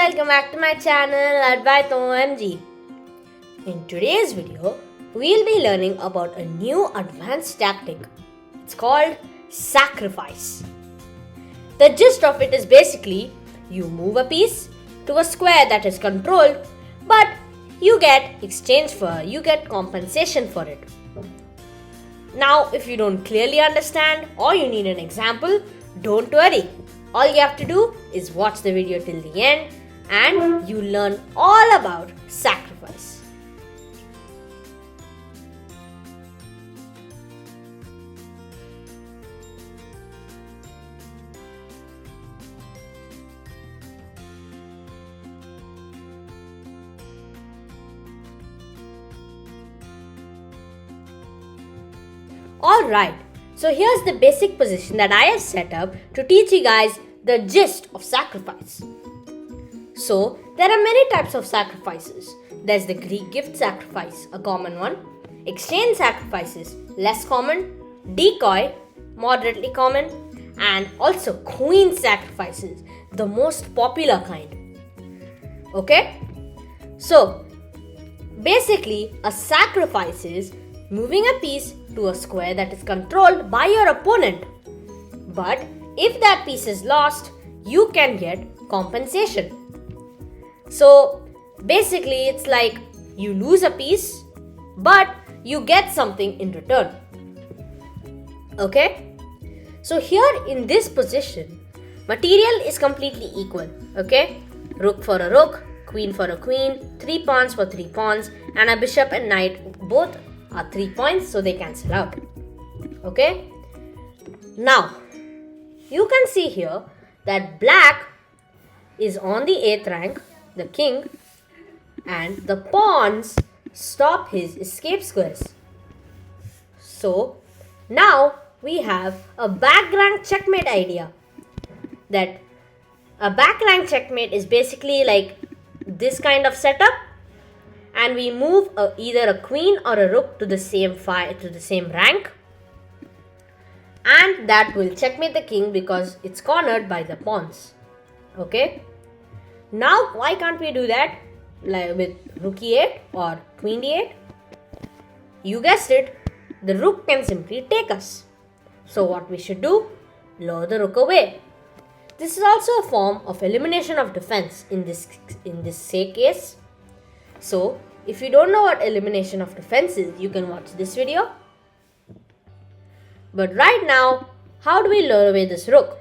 welcome back to my channel AdvaithOMG. In today's video, we'll be learning about a new advanced tactic. It's called sacrifice. The gist of it is basically you move a piece to a square that is controlled, but you get compensation for it. Now, if you don't clearly understand or you need an example, don't worry. All you have to do is watch the video till the end and you learn all about sacrifice. Alright, so here's the basic position that I have set up to teach you guys the gist of sacrifice. So, there are many types of sacrifices. There's the Greek gift sacrifice, a common one. Exchange sacrifices, less common. Decoy, moderately common. And also queen sacrifices, the most popular kind. Okay? So, basically, a sacrifice is moving a piece to a square that is controlled by your opponent. But if that piece is lost, you can get compensation. So basically it's like you lose a piece, but you get something in return. Okay? So here in this position, material is completely equal. Okay? Rook for a rook, queen for a queen, 3 pawns for 3 pawns, and a bishop and knight both are 3 points, so they cancel out. Okay? Now, you can see here that black is on the 8th rank, the king, and the pawns stop his escape squares. So, now we have a back rank checkmate idea. That a back rank checkmate is basically like this kind of setup, and we move either a queen or a rook to the same rank, and that will checkmate the king because it's cornered by the pawns. Okay? Now, why can't we do that like with rook e8 or queen d8? You guessed it, the rook can simply take us. So what we should do? Lure the rook away. This is also a form of elimination of defense in this case. So, if you don't know what elimination of defense is, you can watch this video. But right now, how do we lure away this rook?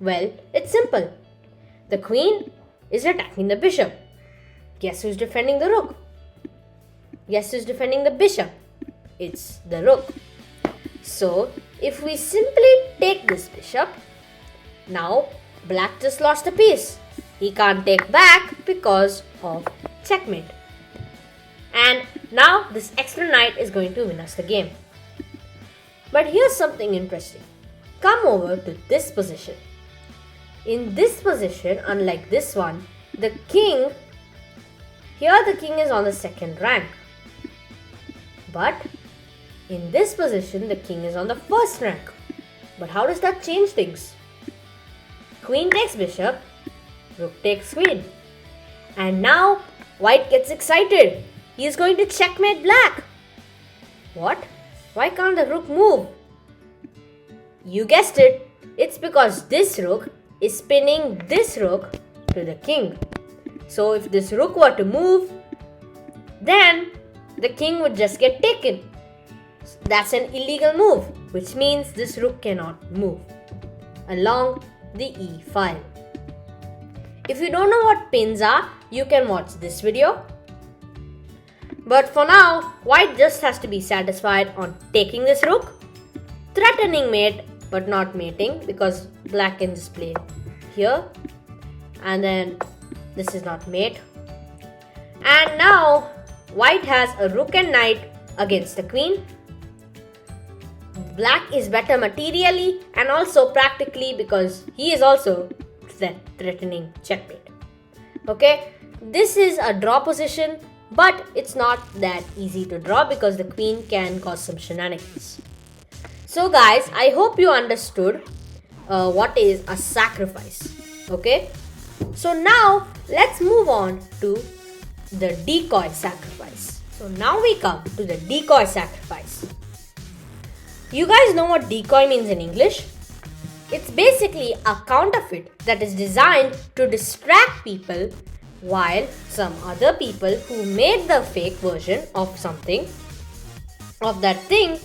Well, it's simple. The queen is attacking the bishop. Guess who's defending the rook? Guess who's defending the bishop? It's the rook. So, if we simply take this bishop, now black just lost a piece. He can't take back because of checkmate. And now this extra knight is going to win us the game. But here's something interesting. Come over to this position. In this position, unlike this one, the king is on the 2nd rank. But in this position, the king is on the 1st rank. But how does that change things? Queen takes bishop, rook takes queen. And now white gets excited. He is going to checkmate black. What? Why can't the rook move? You guessed it. It's because this rook is pinning this rook to the king. So if this rook were to move, then the king would just get taken. That's an illegal move, which means this rook cannot move along the e file. If you don't know what pins are, you can watch this video. But for now, white just has to be satisfied on taking this rook, threatening mate but not mating because black can just play here, and then this is not mate. And now white has a rook and knight against the queen. Black is better materially and also practically because he is also threatening checkmate. Okay, this is a draw position, but it's not that easy to draw because the queen can cause some shenanigans. So guys, I hope you understood what is a sacrifice. Okay, So now let's move on to the decoy sacrifice. So now we come to the decoy sacrifice. You guys know what decoy means in English? It's basically a counterfeit that is designed to distract people while some other people who made the fake version of something, of that thing,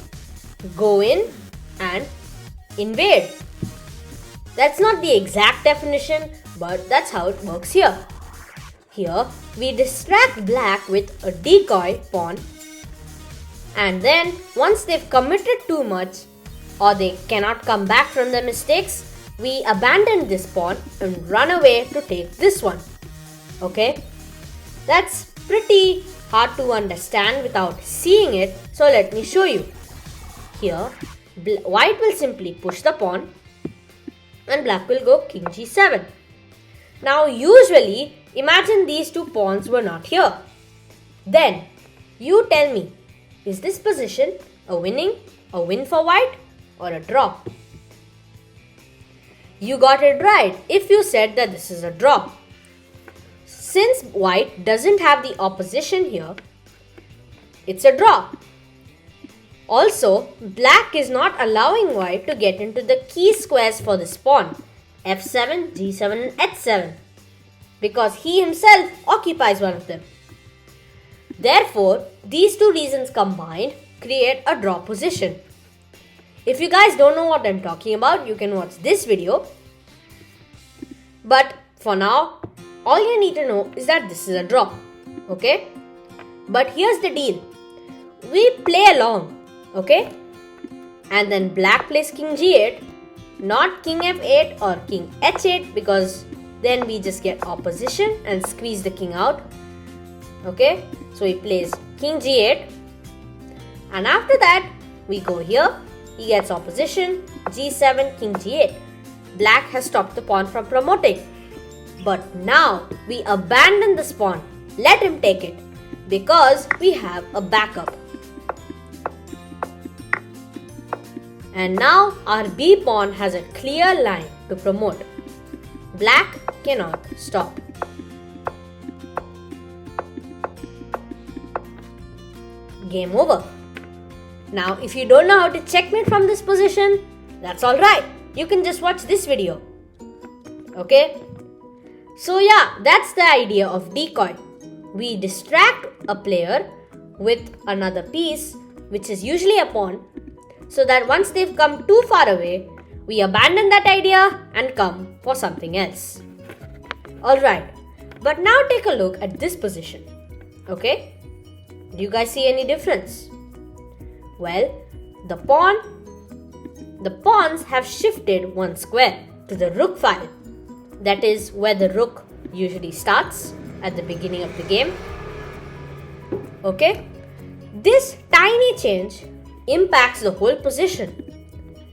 go in and invade. That's not the exact definition, but that's how it works here. Here, we distract black with a decoy pawn, and then once they've committed too much or they cannot come back from their mistakes, we abandon this pawn and run away to take this one. Okay? That's pretty hard to understand without seeing it, so let me show you. Here, white will simply push the pawn and black will go king g7. Now usually, imagine these two pawns were not here. Then, you tell me, is this position a win for white, or a draw? You got it right if you said that this is a draw. Since white doesn't have the opposition here, it's a draw. Also, black is not allowing white to get into the key squares for this pawn, f7, g7 and h7, because he himself occupies one of them. Therefore, these two reasons combined create a draw position. If you guys don't know what I'm talking about, you can watch this video. But for now, all you need to know is that this is a draw. Okay? But here's the deal. We play along. Okay? And then black plays king g8, not king f8 or king h8, because then we just get opposition and squeeze the king out. Okay? So he plays king g8, and after that we go here. He gets opposition, g7, king g8. Black has stopped the pawn from promoting. But now we abandon this pawn. Let him take it, because we have a backup. And now our B pawn has a clear line to promote. Black cannot stop. Game over. Now, if you don't know how to checkmate from this position, that's alright. You can just watch this video. Okay? So yeah, that's the idea of decoy. We distract a player with another piece, which is usually a pawn, so that once they've come too far away, we abandon that idea and come for something else. Alright, but now take a look at this position. Okay? Do you guys see any difference? Well, the pawns have shifted one square to the rook file. That is where the rook usually starts at the beginning of the game. Okay? This tiny change impacts the whole position.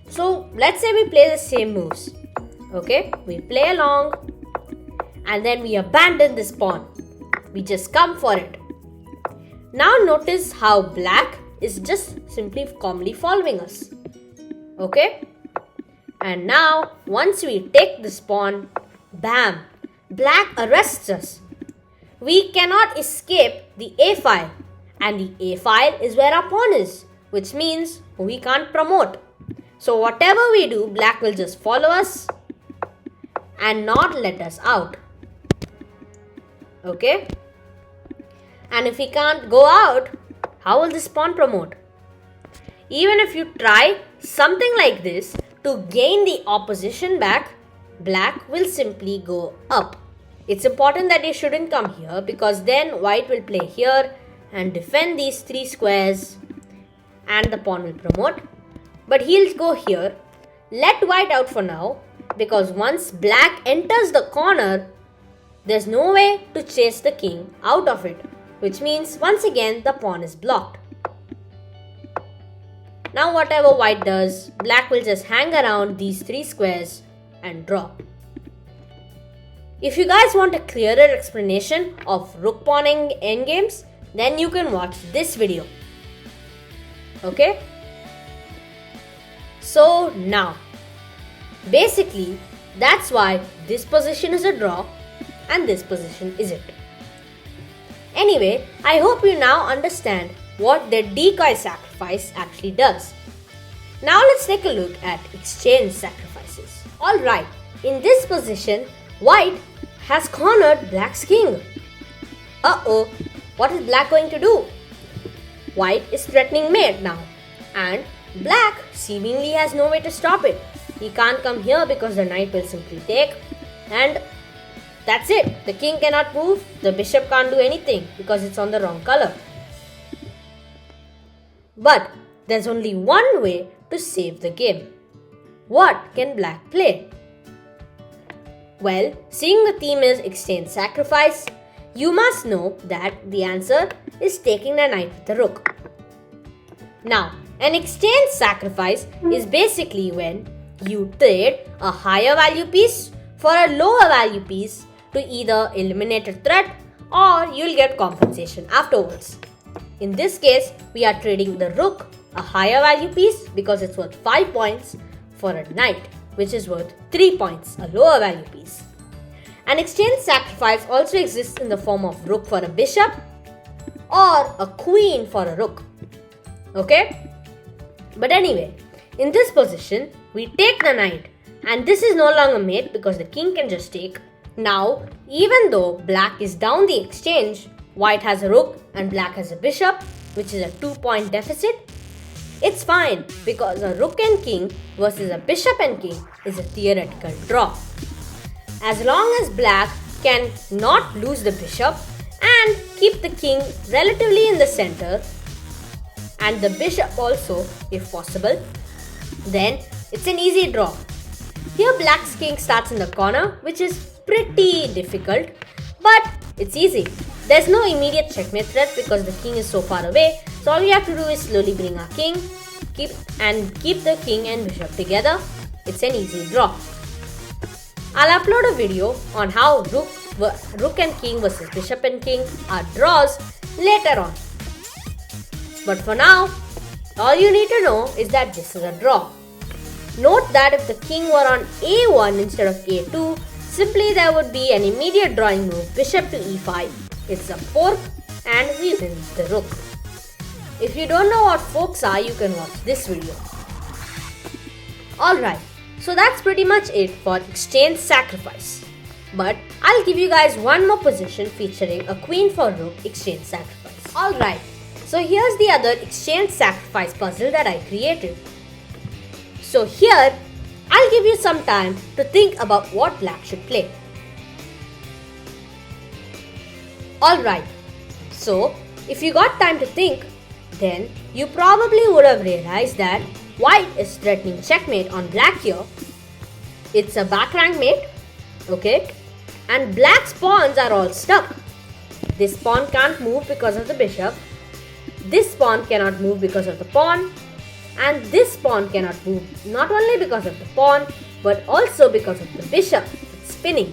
So, let's say we play the same moves. Okay? We play along and then we abandon this pawn. We just come for it. Now notice how black is just simply calmly following us. Okay? And now, once we take this pawn, bam! Black arrests us. We cannot escape the A file. And the A file is where our pawn is, which means we can't promote. So whatever we do, black will just follow us and not let us out. Okay? And if we can't go out, how will this pawn promote? Even if you try something like this to gain the opposition back, black will simply go up. It's important that you shouldn't come here, because then white will play here and defend these three squares and the pawn will promote. But he'll go here. Let white out for now, because once black enters the corner, there's no way to chase the king out of it, which means once again the pawn is blocked. Now whatever white does, black will just hang around these three squares and draw. If you guys want a clearer explanation of rook pawning endgames, then you can watch this video. Okay? So now, basically that's why this position is a draw and this position isn't. Anyway, I hope you now understand what the decoy sacrifice actually does. Now let's take a look at exchange sacrifices. Alright, in this position, white has cornered black's king. Uh-oh, what is black going to do? White is threatening mate now, and black seemingly has no way to stop it. He can't come here because the knight will simply take, and that's it. The king cannot move, the bishop can't do anything because it's on the wrong color. But there's only one way to save the game. What can black play? Well, seeing the theme is exchange sacrifice, you must know that the answer is taking the knight with the rook. Now, an exchange sacrifice is basically when you trade a higher value piece for a lower value piece to either eliminate a threat or you'll get compensation afterwards. In this case, we are trading the rook, a higher value piece because it's worth 5 points, for a knight, which is worth 3 points, a lower value piece. An exchange sacrifice also exists in the form of rook for a bishop or a queen for a rook. Okay? But anyway, in this position, we take the knight, and this is no longer mate because the king can just take. Now, even though black is down the exchange, white has a rook and black has a bishop, which is a 2-point deficit. It's fine because a rook and king versus a bishop and king is a theoretical draw. As long as black can not lose the bishop and keep the king relatively in the center and the bishop also if possible, then it's an easy draw. Here black's king starts in the corner, which is pretty difficult, but it's easy. There's no immediate checkmate threat because the king is so far away, so all we have to do is slowly bring our king, keep the king and bishop together. It's an easy draw. I'll upload a video on how rook and king versus bishop and king are draws later on. But for now, all you need to know is that this is a draw. Note that if the king were on a1 instead of a2, simply there would be an immediate drawing move, bishop to e5. It's a fork and we win the rook. If you don't know what forks are, you can watch this video. Alright, so that's pretty much it for exchange sacrifice. But I'll give you guys one more position featuring a queen for rook exchange sacrifice. Alright, so here's the other exchange sacrifice puzzle that I created. So here, I'll give you some time to think about what black should play. Alright, so if you got time to think, then you probably would have realized that white is threatening checkmate on black here. It's a back rank mate, okay? And black's pawns are all stuck. This pawn can't move because of the bishop. This pawn cannot move because of the pawn. And this pawn cannot move not only because of the pawn, but also because of the bishop. It's spinning,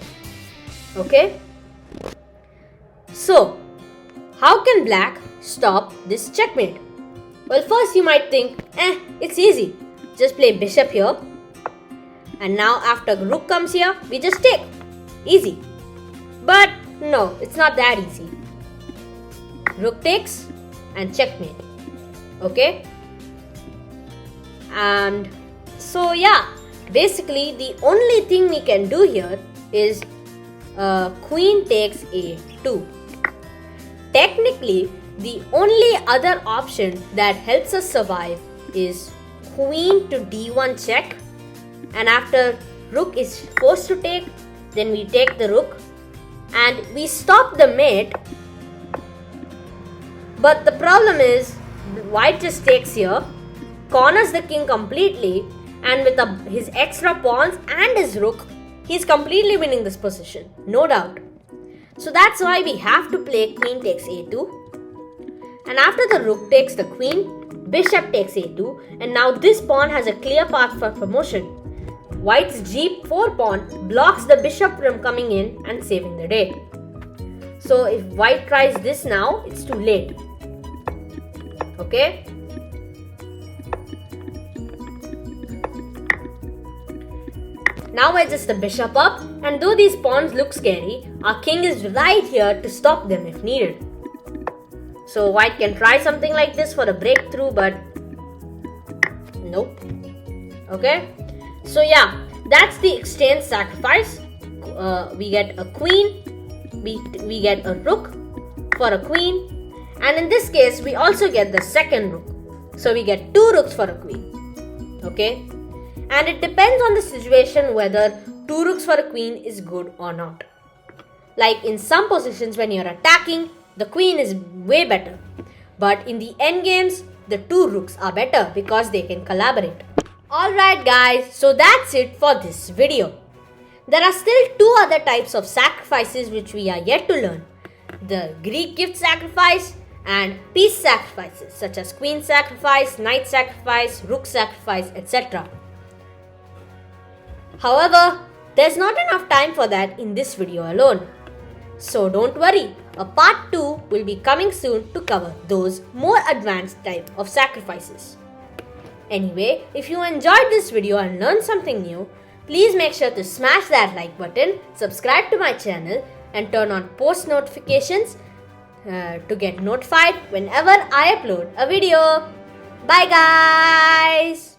okay? So, how can black stop this checkmate? Well, first you might think, it's easy. Just play bishop here. And now after rook comes here, we just take. Easy. But no, it's not that easy. Rook takes and checkmate. Okay? And so yeah, basically the only thing we can do here is queen takes a2. Technically, the only other option that helps us survive is queen to d1 check, and after rook is forced to take, then we take the rook and we stop the mate. But the problem is white just takes here, corners the king completely, and with his extra pawns and his rook, he's completely winning this position, no doubt. So that's why we have to play queen takes a2. And after the rook takes the queen, bishop takes a2, and now this pawn has a clear path for promotion. White's g4 pawn blocks the bishop from coming in and saving the day. So if white tries this now, it's too late. Okay? Now I just the bishop up, and though these pawns look scary, our king is right here to stop them if needed. So white can try something like this for a breakthrough, but nope. Okay, so yeah, that's the exchange sacrifice. We get a queen, we get a rook for a queen, and in this case we also get the second rook. So we get 2 rooks for a queen. Okay, and it depends on the situation whether 2 rooks for a queen is good or not. Like in some positions when you're attacking, the queen is way better, but in the end games the 2 rooks are better because they can collaborate. Alright guys, so that's it for this video. There are still 2 other types of sacrifices which we are yet to learn. The Greek gift sacrifice and piece sacrifices such as queen sacrifice, knight sacrifice, rook sacrifice, etc. However, there's not enough time for that in this video alone. So don't worry, a part 2 will be coming soon to cover those more advanced type of sacrifices. Anyway, if you enjoyed this video and learned something new, please make sure to smash that like button, subscribe to my channel and turn on post notifications to get notified whenever I upload a video. Bye guys!